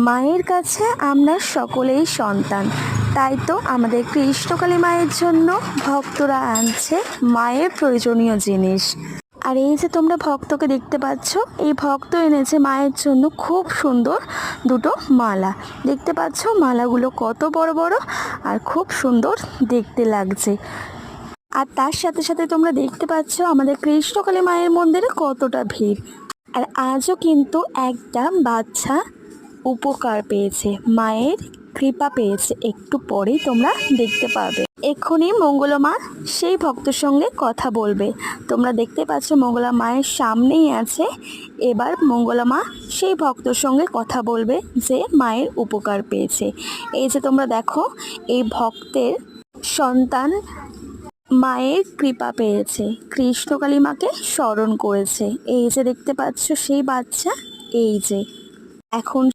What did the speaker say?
মায়ের কাছে আমরা সকলেই সন্তান, তাই তো আমাদের কৃষ্ণকালী মায়ের জন্য ভক্তরা আনছে মায়ের প্রয়োজনীয় জিনিস। আর এই যে তোমরা ভক্তকে দেখতে পাচ্ছ, এই ভক্ত এনেছে মায়ের জন্য খুব সুন্দর দুটো মালা। দেখতে পাচ্ছ মালাগুলো কত বড় বড় আর খুব সুন্দর দেখতে লাগছে। আর তার সাথে সাথে তোমরা দেখতে পাচ্ছ আমাদের কৃষ্ণকালী মায়ের মন্দিরে কতটা ভিড়। আর আজও কিন্তু একটা বাচ্চা উপকার পেয়েছে, মায়ের কৃপা পেয়েছে, একটু পরেই তোমরা দেখতে পাবে। এক্ষুনি মঙ্গলা মা সেই ভক্তের সঙ্গে কথা বলবে। তোমরা দেখতে পাচ্ছ মঙ্গলা মায়ের সামনেই আছে। এবার মঙ্গলা মা সেই ভক্তর সঙ্গে কথা বলবে যে মায়ের উপকার পেয়েছে। এই যে তোমরা দেখো, এই ভক্তের সন্তান মায়ের কৃপা পেয়েছে, কৃষ্ণকালী মাকে স্মরণ করেছে। এই যে দেখতে পাচ্ছ সেই বাচ্চা, এই যে এখন